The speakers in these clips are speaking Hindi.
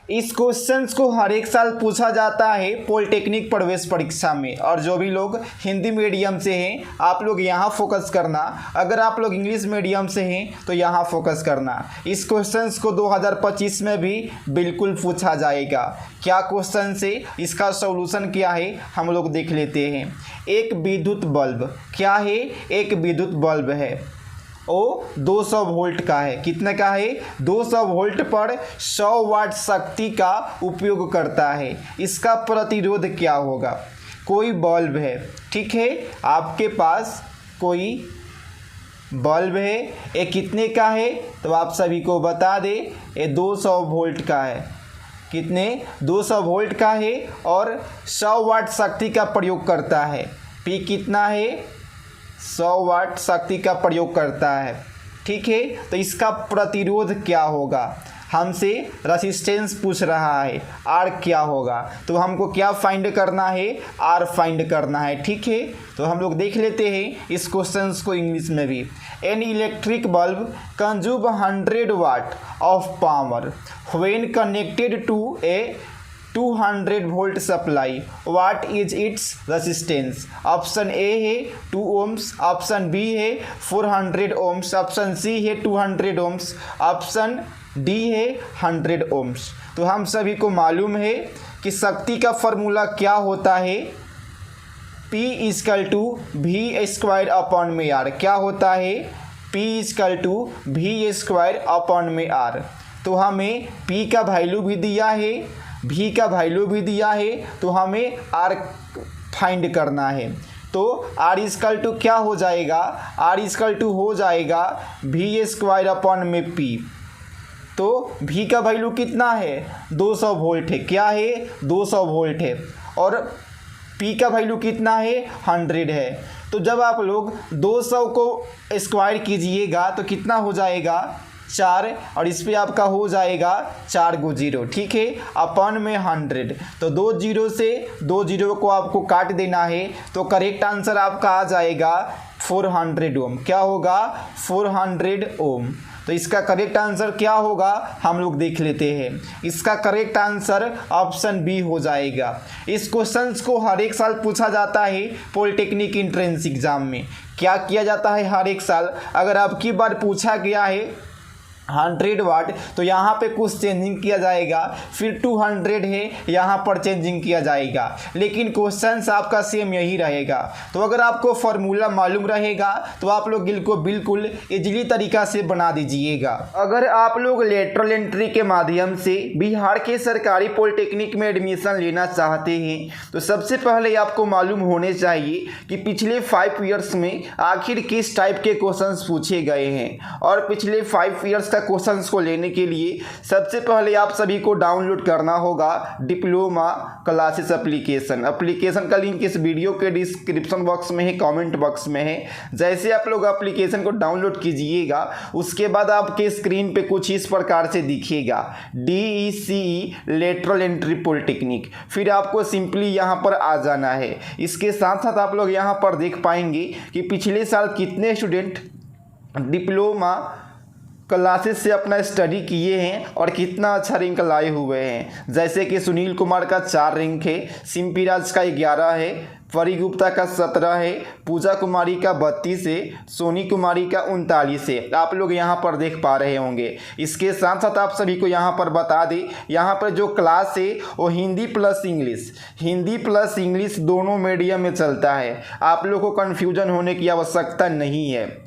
इस क्वेश्चंस को हर एक साल पूछा जाता है पॉलिटेक्निक प्रवेश परीक्षा में। और जो भी लोग हिंदी मीडियम से हैं आप लोग यहाँ फोकस करना, अगर आप लोग इंग्लिश मीडियम से हैं तो यहाँ फोकस करना। इस क्वेश्चंस को 2025 में भी बिल्कुल पूछा जाएगा। क्या क्वेश्चन है, इसका सॉल्यूशन क्या है हम लोग देख लेते हैं। एक विद्युत बल्ब क्या है? एक विद्युत बल्ब है वो 200 वोल्ट का है। कितने का है? 200 वोल्ट पर 100 वाट शक्ति का उपयोग करता है। इसका प्रतिरोध क्या होगा? कोई बल्ब है, ठीक है, आपके पास कोई बल्ब है, ये कितने का है? तो आप सभी को बता दें ये 200 वोल्ट का है। कितने? 200 वोल्ट का है और 100 वाट शक्ति का प्रयोग करता है। पी कितना है? 100 वाट शक्ति का प्रयोग करता है, ठीक है। तो इसका प्रतिरोध क्या होगा? हमसे रेसिस्टेंस पूछ रहा है, आर क्या होगा? तो हमको क्या फाइंड करना है? आर फाइंड करना है, ठीक है। तो हम लोग देख लेते हैं इस क्वेश्चन को इंग्लिश में भी। An electric bulb consume 100 watt of power when connected to a 200 volt supply, what is its resistance? Option A है 2 ओम्स, ऑप्शन बी है 400 ओम्स, ऑप्शन सी है 200 ओम्स, ऑप्शन डी है 100 ओम्स। तो हम सभी को मालूम है कि शक्ति का फॉर्मूला क्या होता है? P equal to V square upon में आर। क्या होता है? P equal to V square upon में आर। तो हमें P का वैल्यू भी दिया है, V का वैल्यू भी दिया है, तो हमें R फाइंड करना है। तो R इक्वल टू क्या हो जाएगा? R इक्वल टू हो जाएगा वी स्क्वायर अपॉन में P। तो V का वैल्यू कितना है? 200 वोल्ट है। क्या है? 200 वोल्ट है। और P का वैल्यू कितना है? 100 है। तो जब आप लोग 200 को स्क्वायर कीजिएगा तो कितना हो जाएगा? 4, और इस पे आपका हो जाएगा 4 को 0, ठीक है, अपॉन में 100। तो 2 0 से 2 0 को आपको काट देना है, तो करेक्ट आंसर आपका आ जाएगा 400 ओम। क्या होगा? 400 ओम। तो इसका करेक्ट आंसर क्या होगा हम लोग देख लेते हैं। इसका करेक्ट आंसर ऑप्शन बी हो जाएगा। इस क्वेश्चंस को हर एक साल पूछा जाता है पॉलिटेक्निक एंट्रेंस एग्जाम में। क्या किया जाता है हर एक साल? अगर आपकी बार पूछा गया है 100 वाट तो यहाँ पे कुछ चेंजिंग किया जाएगा, फिर 200 है यहाँ पर चेंजिंग किया जाएगा, लेकिन क्वेश्चंस आपका सेम यही रहेगा। तो अगर आपको फार्मूला मालूम रहेगा तो आप लोग को बिल्कुल इजीली तरीका से बना दीजिएगा। अगर आप लोग लेटरल एंट्री के माध्यम से बिहार के सरकारी पॉलिटेक्निक में एडमिशन लेना चाहते हैं तो सबसे पहले आपको मालूम होने चाहिए कि पिछले 5 ईयर्स में आखिर किस टाइप के क्वेश्चंस पूछे गए हैं। और पिछले 5 ईयर्स क्वेश्चंस को लेने के लिए सबसे पहले आप सभी को डाउनलोड करना होगा डिप्लोमा क्लासेस एप्लीकेशन का लिंक इस वीडियो के डिस्क्रिप्शन बॉक्स में है, कमेंट बॉक्स में है। जैसे आप लोग एप्लीकेशन को डाउनलोड कीजिएगा उसके बाद आपके स्क्रीन पे कुछ इस प्रकार से दिखेगा DECE लेटरल एंट्री पॉलिटेक्निक, फिर आपको सिंपली यहाँ पर आ जाना है। इसके साथ साथ आप लोग यहाँ पर देख पाएंगे कि पिछले साल कितने स्टूडेंट डिप्लोमा क्लासेस से अपना स्टडी किए हैं और कितना अच्छा रैंक लाए हुए हैं। जैसे कि सुनील कुमार का 4 रैंक है, सिम्पी राज का 11 है, परी गुप्ता का 17 है, पूजा कुमारी का 32 है, सोनी कुमारी का 39 है। आप लोग यहाँ पर देख पा रहे होंगे। इसके साथ साथ आप सभी को यहाँ पर बता दें, यहाँ पर जो क्लास है वो हिंदी प्लस इंग्लिश दोनों मीडियम में चलता है। आप लोग को कन्फ्यूजन होने की आवश्यकता नहीं है।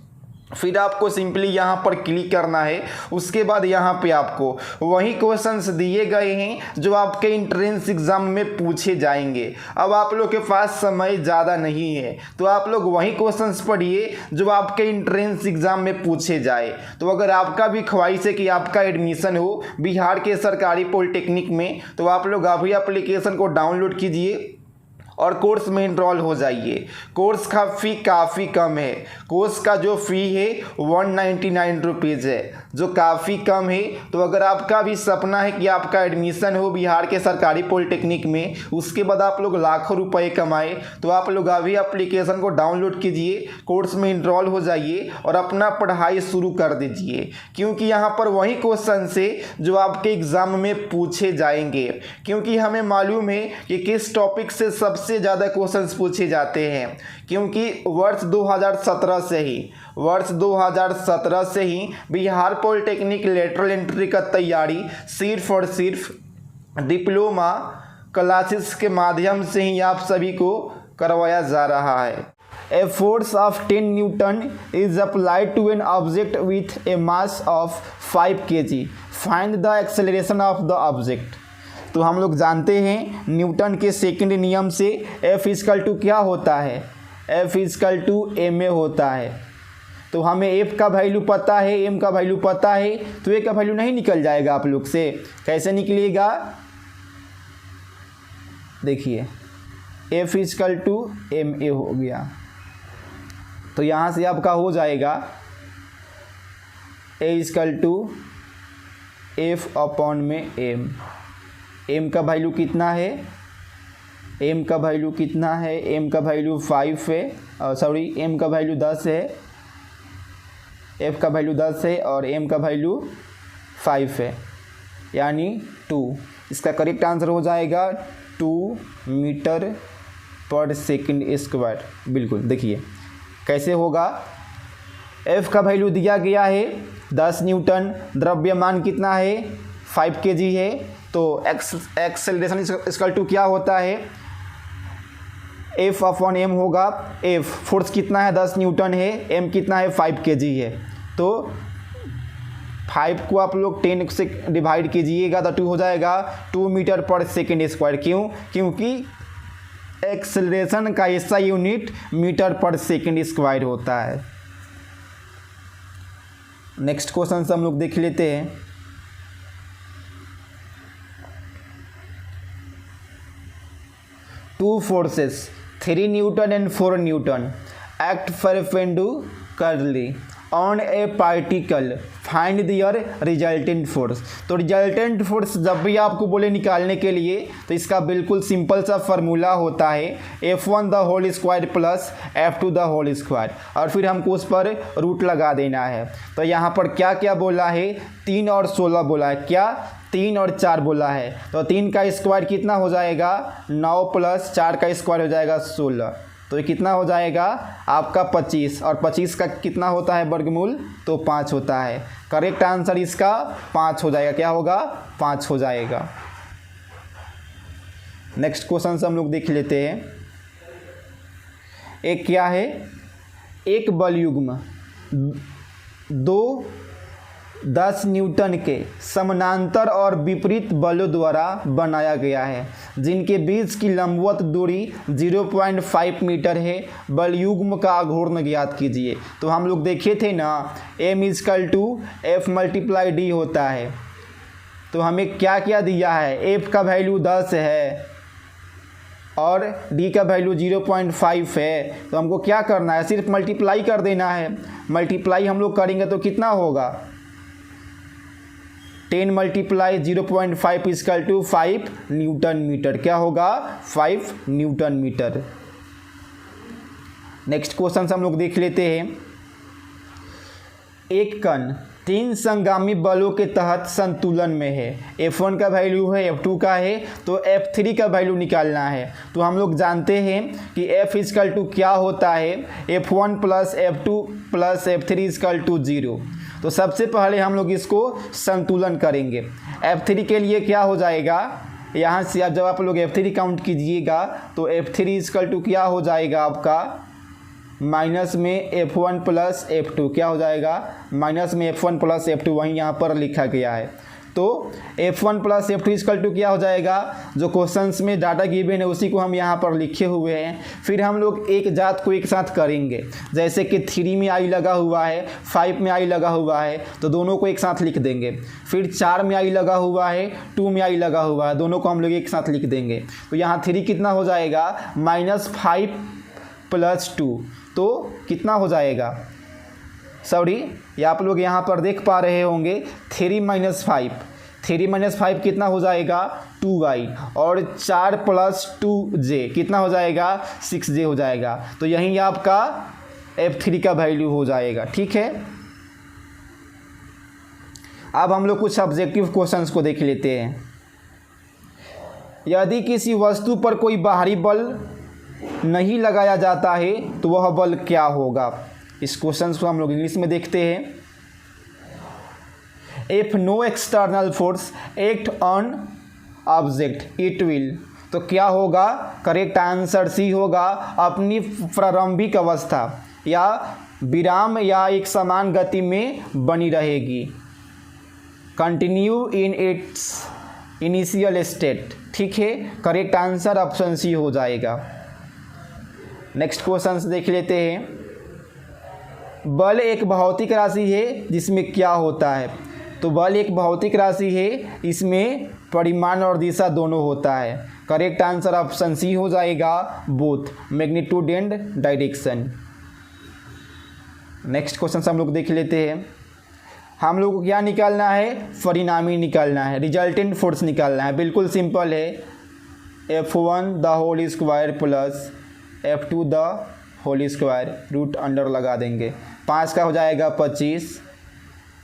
फिर आपको सिंपली यहाँ पर क्लिक करना है। उसके बाद यहाँ पे आपको वही क्वेश्चंस दिए गए हैं जो आपके इंट्रेंस एग्जाम में पूछे जाएंगे। अब आप लोग के पास समय ज़्यादा नहीं है तो आप लोग वही क्वेश्चंस पढ़िए जो आपके इंट्रेंस एग्जाम में पूछे जाए। तो अगर आपका भी ख्वाहिश है कि आपका एडमिशन हो बिहार के सरकारी पॉलिटेक्निक में तो आप लोग अभी एप्लीकेशन को डाउनलोड कीजिए और कोर्स में इनरोल हो जाइए। कोर्स का फ़ी काफ़ी कम है। कोर्स का जो फ़ी है 199 रुपीज़ है, जो काफ़ी कम है। तो अगर आपका भी सपना है कि आपका एडमिशन हो बिहार के सरकारी पॉलिटेक्निक में, उसके बाद आप लोग लाखों रुपए कमाए, तो आप लोग अभी एप्लीकेशन को डाउनलोड कीजिए, कोर्स में इनरोल हो जाइए और अपना पढ़ाई शुरू कर दीजिए। क्योंकि यहाँ पर वही क्वेश्चन से जो आपके एग्ज़ाम में पूछे जाएंगे, क्योंकि हमें मालूम है कि किस टॉपिक से सबसे ज़्यादा क्वेश्चंस पूछे जाते हैं। क्योंकि वर्ष 2017 से ही बिहार पॉलिटेक्निक लेटरल एंट्री का तैयारी सिर्फ और सिर्फ डिप्लोमा क्लासेस के माध्यम से ही आप सभी को करवाया जा रहा है। A force of 10 Newton is applied to an object with a mass of 5 kg. Find the acceleration of the object. तो हम लोग जानते हैं न्यूटन के सेकंड नियम से F इक्वल टू क्या होता है, F इक्वल टू ma होता है। तो हमें F का वैल्यू पता है, m का वैल्यू पता है, तो a का वैल्यू नहीं निकल जाएगा आप लोग से। कैसे निकलेगा, देखिए F इक्वल टू ma हो गया, तो यहाँ से आपका हो जाएगा a equal to F upon में m का वैल्यू कितना है, m का वैल्यू कितना है, m का वैल्यू 5 है, सॉरी m का वैल्यू 10 है, f का वैल्यू 10 है और m का वैल्यू 5 है, यानी 2। इसका करेक्ट आंसर हो जाएगा 2 मीटर पर सेकंड स्क्वायर। बिल्कुल, देखिए कैसे होगा। F का वैल्यू दिया गया है 10 न्यूटन, द्रव्यमान कितना है 5 kg है, तो एक्सेलरेशन इक्वल टू क्या होता है, F अपॉन m होगा। F फोर्स कितना है 10 न्यूटन है, m कितना है 5 kg है, तो 5 को आप लोग 10 से डिवाइड कीजिएगा तो 2 हो जाएगा 2 मीटर पर सेकेंड स्क्वायर। क्यों, क्योंकि एक्सेलरेशन का ऐसा यूनिट मीटर पर सेकेंड स्क्वायर होता है। नेक्स्ट क्वेश्चन से हम लोग देख लेते हैं। Two forces 3 newton and 4 newton act perpendicularly on a particle, find their resultant force. तो रिजल्टेंट फोर्स जब भी आपको बोले निकालने के लिए, तो इसका बिल्कुल सिंपल सा फार्मूला होता है F1 the whole square plus F2 the whole square, और फिर हमको उस पर रूट लगा देना है। तो यहाँ पर क्या क्या बोला है, 3 और 16 बोला है, क्या 3 और 4 बोला है, तो 3 का स्क्वायर कितना हो जाएगा 9 प्लस 4 का स्क्वायर हो जाएगा 16, तो ये कितना हो जाएगा आपका 25, और 25 का कितना होता है वर्गमूल, तो 5 होता है। करेक्ट आंसर इसका 5 हो जाएगा, क्या होगा 5 हो जाएगा। नेक्स्ट क्वेश्चन से हम लोग देख लेते हैं। एक क्या है, एक बलयुग्म 10 न्यूटन के समानांतर और विपरीत बलों द्वारा बनाया गया है, जिनके बीच की लंबवत दूरी 0.5 मीटर है। बलयुग्म का आघूर्ण ज्ञात कीजिए। तो हम लोग देखे थे ना, m equal to F multiply d होता है। तो हमें क्या क्या दिया है, f का वैल्यू 10 है और d का वैल्यू 0.5 है। तो हमको क्या करना है, सिर्फ मल्टीप्लाई कर देना है। मल्टीप्लाई हम लोग करेंगे तो कितना होगा, 10 multiply 0.5 equal to 5 newton metre, क्या होगा 5 न्यूटन मीटर। नेक्स्ट क्वेश्चन हम लोग देख लेते हैं। एक कण 3 संगामी बलों के तहत संतुलन में है। F1 का वैल्यू है, F2 का है, तो F3 का वैल्यू निकालना है। तो हम लोग जानते हैं कि F इक्वल टू क्या होता है, F1 plus F2 plus F3 equal to 0। तो सबसे पहले हम लोग इसको संतुलन करेंगे। F3 के लिए क्या हो जाएगा, यहाँ से जब आप लोग F3 काउंट कीजिएगा तो F3 इक्वल टू क्या हो जाएगा आपका, माइनस में F1 प्लस F2, क्या हो जाएगा माइनस में F1 प्लस F2, वहीं यहाँ पर लिखा गया है। तो तो F1 plus F2 equal to क्या हो जाएगा, जो क्वेश्चंस में डाटा गिवन है उसी को हम यहाँ पर लिखे हुए हैं। फिर हम लोग एक जात को एक साथ करेंगे, जैसे कि 3 में I लगा हुआ है, 5 में I लगा हुआ है, तो दोनों को एक साथ लिख देंगे। फिर 4 में I लगा हुआ है, 2 में I लगा हुआ है, दोनों को हम लोग एक साथ लिख देंगे। तो यहाँ 3 कितना हो जाएगा, -5 + 2, तो कितना हो जाएगा, सॉरी ये आप लोग यहाँ पर देख पा रहे होंगे 3 - 5 कितना हो जाएगा 2y, और 4 + 2j कितना हो जाएगा 6j हो जाएगा। तो यही आपका F3 का वैल्यू हो जाएगा। ठीक है, अब हम लोग कुछ ऑब्जेक्टिव क्वेश्चंस को देख लेते हैं। यदि किसी वस्तु पर कोई बाहरी बल नहीं लगाया जाता है तो वह बल क्या होगा। इस क्वेश्चन को हम लोग इंग्लिश में देखते हैं। If no external force act on object it will, तो क्या होगा, करेक्ट आंसर सी होगा, अपनी प्रारंभिक अवस्था या विराम या एक समान गति में बनी रहेगी, continue in its initial state. ठीक है, करेक्ट आंसर ऑप्शन सी हो जाएगा। नेक्स्ट क्वेश्चन देख लेते हैं। बल एक भौतिक राशि है जिसमें क्या होता है, तो बल एक भौतिक राशि है, इसमें परिमाण और दिशा दोनों होता है। करेक्ट आंसर ऑप्शन सी हो जाएगा, both, magnitude and direction. Next question हम लोग देख लेते हैं। हम लोग को क्या निकालना है, परिणामी निकालना है, रिजल्टेंट फोर्स निकालना है। बिल्कुल सिंपल है, F1 the whole square plus F2 the whole square, root under लगा देंगे। 5 का हो जाएगा 25,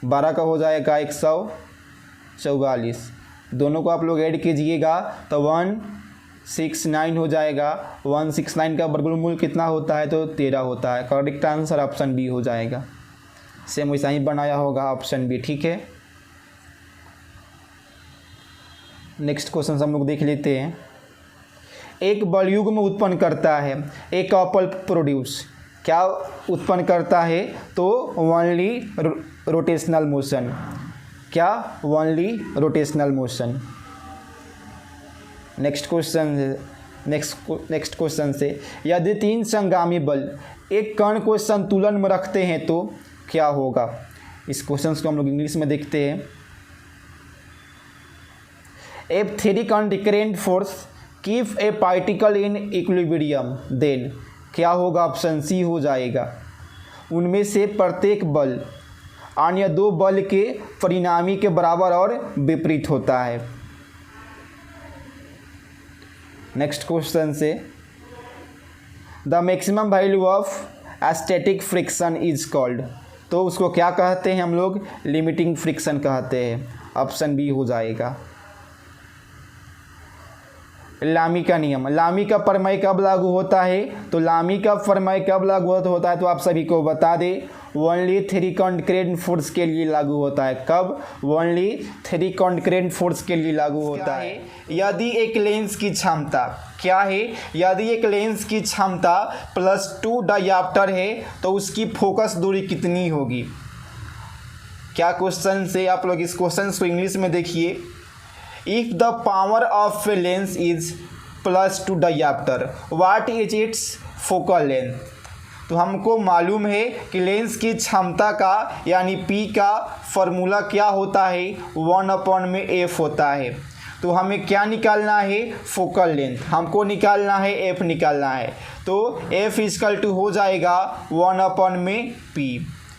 12 का हो जाएगा 144, दोनों को आप लोग ऐड कीजिएगा तो 169 हो जाएगा। 169 का वर्गमूल कितना होता है, तो 13 होता है। करेक्ट आंसर ऑप्शन बी हो जाएगा। सेम वैसा ही बनाया होगा ऑप्शन बी। ठीक है, नेक्स्ट क्वेश्चन हम लोग देख लेते हैं। एक बल युग्म उत्पन्न करता है, एक कपल प्रोड्यूस, क्या उत्पन्न करता है, तो ओनली रोटेशनल मोशन, क्या only rotational motion. Next question से, यदि 3 संगामी बल एक कण को संतुलन में रखते हैं तो क्या होगा। इस क्वेश्चन को हम लोग इंग्लिश में देखते हैं। F3 concurrent force keep a particle in equilibrium, then क्या होगा, ऑप्शन सी हो जाएगा। उनमें से प्रत्येक बल अन्य 2 बल के परिणामी के बराबर और विपरीत होता है। नेक्स्ट क्वेश्चन से, the maximum value of static friction is called, तो उसको क्या कहते हैं हम लोग, लिमिटिंग फ्रिक्शन कहते हैं। ऑप्शन बी हो जाएगा। लामी का नियम, लामी का प्रमेय कब लागू होता है, तो लामी का प्रमेय कब लागू होता है, तो आप सभी को बता दें, ओनली 3 कॉन्करेंट फोर्स के लिए लागू होता है। कब, ओनली 3 कॉन्करेंट फोर्स के लिए लागू होता है। यदि एक लेंस की क्षमता, क्या है, यदि एक लेंस की क्षमता +2 डायाप्टर है तो उसकी फोकस दूरी कितनी होगी। क्या क्वेश्चन से, आप लोग इस क्वेश्चन को इंग्लिश में देखिए। If the power of a lens is +2 diopter, what is its focal length? तो हमको मालूम है कि लेंस की क्षमता का यानी P का फॉर्मूला क्या होता है, 1/f होता है। तो हमें क्या निकालना है, फोकल लेंथ हमको निकालना है, F निकालना है। तो F = हो जाएगा 1/p।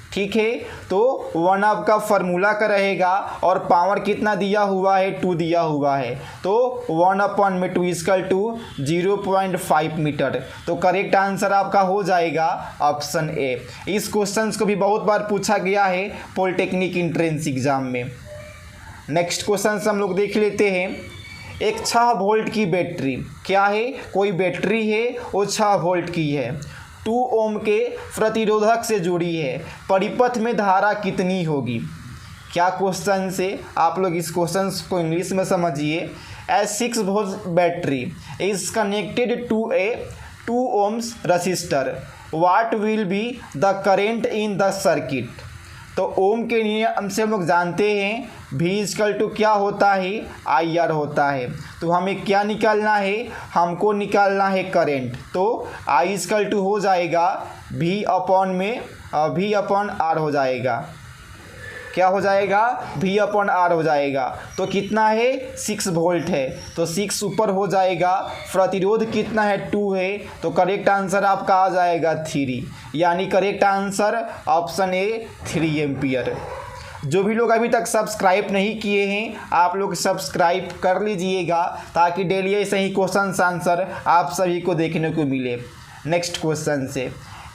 ठीक है, तो 1 आपका फार्मूला का रहेगा और पावर कितना दिया हुआ है, 2 दिया हुआ है। तो 1/2 = 0.5 मीटर। तो करेक्ट आंसर आपका हो जाएगा ऑप्शन ए। इस क्वेश्चन को भी बहुत बार पूछा गया है पॉलिटेक्निक एंट्रेंस एग्जाम में। नेक्स्ट क्वेश्चन हम लोग देख लेते हैं। एक 6 वोल्ट की बैटरी, क्या है, कोई बैटरी है वो 6 वोल्ट की है, 2 ओम के प्रतिरोधक से जुड़ी है, परिपथ में धारा कितनी होगी। क्या क्वेश्चन से, आप लोग इस क्वेश्चन को इंग्लिश में समझिए। A 6 volt battery is connected to a 2 ohms resistor, what will be the current in the circuit. तो ओम के नियम से हम लोग जानते हैं V इक्वल टू क्या होता है, IR होता है। तो हमें क्या निकालना है, हमको निकालना है करंट। तो I इक्वल टू हो जाएगा V अपॉन R हो जाएगा। क्या हो जाएगा, V अपॉन R हो जाएगा। तो कितना है, 6 वोल्ट है, तो 6 ऊपर हो जाएगा। प्रतिरोध कितना है, 2 है। तो करेक्ट आंसर आपका आ जाएगा 3, यानी correct answer option A 3 ampere. जो भी लोग अभी तक सब्सक्राइब नहीं किए हैं, आप लोग सब्सक्राइब कर लीजिएगा ताकि डेली ऐसे ही क्वेश्चन आंसर आप सभी को देखने को मिले। नेक्स्ट क्वेश्चन से,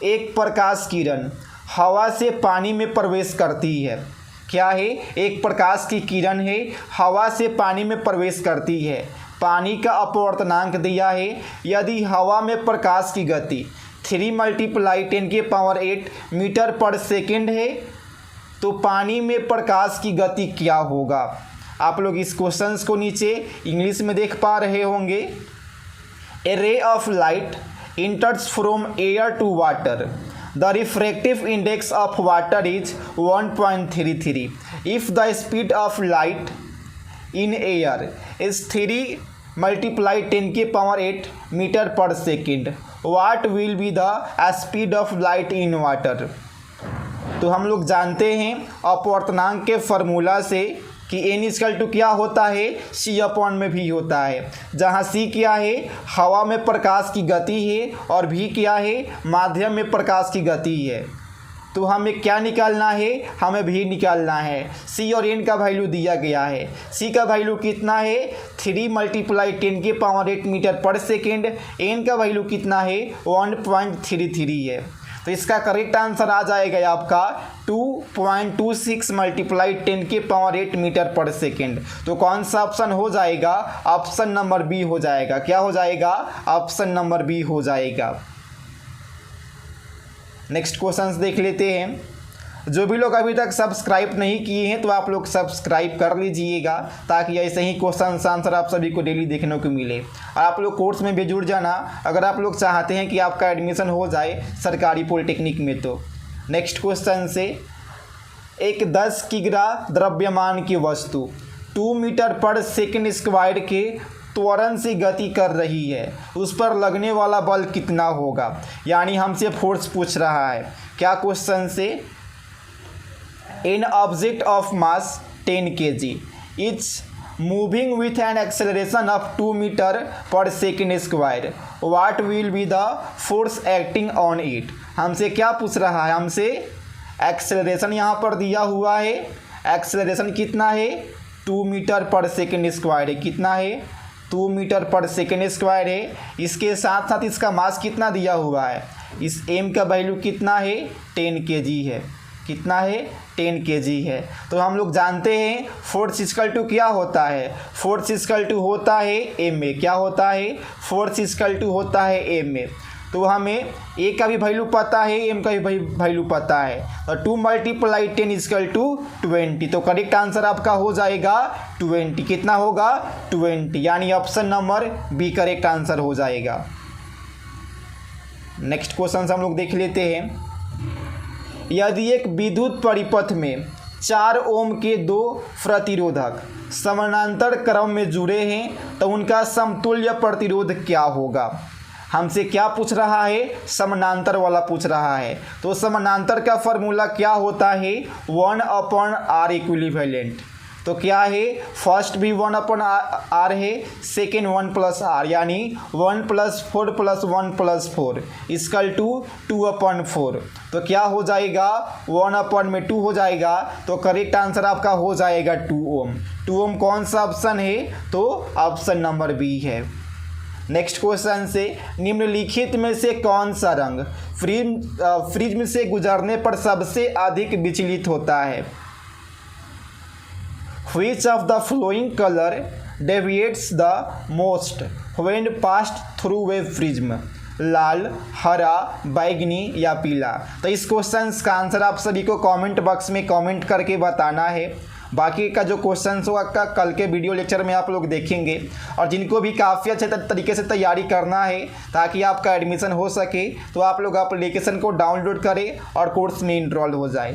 एक प्रकाश किरण हवा से पानी में प्रवेश करती है। क्या है, एक प्रकाश की किरण है, हवा से पानी में प्रवेश करती है। पानी का अपवर्तनांक दिया है। यदि हवा में प्रकाश की गति 3 × 10⁸ मीटर पर सेकेंड है तो पानी में प्रकाश की गति क्या होगा। आप लोग इस क्वेश्चन को नीचे इंग्लिश में देख पा रहे होंगे। A ray of light enters from air to water. The refractive index of water is 1.33. If the speed of light in air is 3 × 10⁸ meter per second, what will be the speed of light in water? तो हम लोग जानते हैं अपवर्तनांक के फार्मूला से कि n इक्वल टू क्या होता है, C अपॉन में V होता है। जहाँ C क्या है, हवा में प्रकाश की गति है, और V क्या है, माध्यम में प्रकाश की गति है। तो हमें क्या निकालना है, हमें V निकालना है। C और n का वैल्यू दिया गया है। C का वैल्यू कितना है, 3 × 10⁸ मीटर पर सेकेंड। n का वैल्यू कितना है, 1.33 है। तो इसका करेक्ट आंसर आ जाएगा आपका 2.26 × 10⁸ मीटर पर सेकेंड। तो कौन सा ऑप्शन हो जाएगा, ऑप्शन नंबर बी हो जाएगा। क्या हो जाएगा, ऑप्शन नंबर बी हो जाएगा। नेक्स्ट क्वेश्चंस देख लेते हैं। जो भी लोग अभी तक सब्सक्राइब नहीं किए हैं तो आप लोग सब्सक्राइब कर लीजिएगा ताकि ऐसे ही क्वेश्चन आंसर आप सभी को डेली देखने को मिले। और आप लोग कोर्स में भी जुड़ जाना अगर आप लोग चाहते हैं कि आपका एडमिशन हो जाए सरकारी पॉलिटेक्निक में। तो नेक्स्ट क्वेश्चन से, एक 10 किग्रा द्रव्यमान की वस्तु 2 मीटर पर सेकेंड स्क्वायर के त्वरण से गति कर रही है, उस पर लगने वाला बल कितना होगा। यानी हमसे फोर्स पूछ रहा है। क्या क्वेश्चन से, an object of mass 10 kg is moving with an acceleration of 2 meter per second square, what will be the force acting on it। हमसे क्या पूछ रहा है, हमसे एक्सेलरेशन यहाँ पर दिया हुआ है। एक्सेलरेशन कितना है, 2 मीटर पर सेकेंड स्क्वायर है। कितना है, 2 मीटर पर सेकेंड स्क्वायर है। इसके साथ साथ इसका मास कितना दिया हुआ है, इस m का वैल्यू कितना है, 10 kg है। कितना है, 10 kg है। तो हम लोग जानते हैं फोर्स इक्वल टू क्या होता है, फोर्स इक्वल टू होता है m में। क्या होता है, फोर्स इक्वल टू होता है m में। तो हमें a का भी वैल्यू पता है, m का भी वैल्यू पता है। तो 2 × 10 इक्वल टू 20। तो करेक्ट आंसर आपका हो जाएगा 20। कितना होगा, 20, यानी option number B correct answer हो जाएगा। नेक्स्ट क्वेश्चन हम लोग देख लेते हैं। यदि एक विद्युत परिपथ में 4 ओम के 2 प्रतिरोधक समानांतर क्रम में जुड़े हैं तो उनका समतुल्य प्रतिरोध क्या होगा। हमसे क्या पूछ रहा है, समानांतर वाला पूछ रहा है। तो समानांतर का फॉर्मूला क्या होता है, 1/r इक्विवेलेंट। तो क्या है, फर्स्ट भी 1/r है, सेकेंड 1+r, यानी 1 + 4 + 1 + 4 इक्वल टू 2/4। तो क्या हो जाएगा, 1/2 हो जाएगा। तो करेक्ट आंसर आपका हो जाएगा 2 ओम। 2 ओम कौन सा ऑप्शन है, तो ऑप्शन नंबर बी है। नेक्स्ट क्वेश्चन से, निम्नलिखित में से कौन सा रंग प्रिज्म से गुजरने पर सबसे अधिक विचलित होता है। Which of the following color deviates the most when passed through a prism? लाल, हरा, बैगनी या पीला। तो इस क्वेश्चन का आंसर आप सभी को कमेंट बॉक्स में कमेंट करके बताना है। बाकी का जो क्वेश्चन होगा कल के वीडियो लेक्चर में आप लोग देखेंगे। और जिनको भी काफ़ी अच्छे तरीके से तैयारी करना है ताकि आपका एडमिशन हो सके तो आप लोग एप्लीकेशन को डाउनलोड करें और कोर्स में इनरोल हो जाए।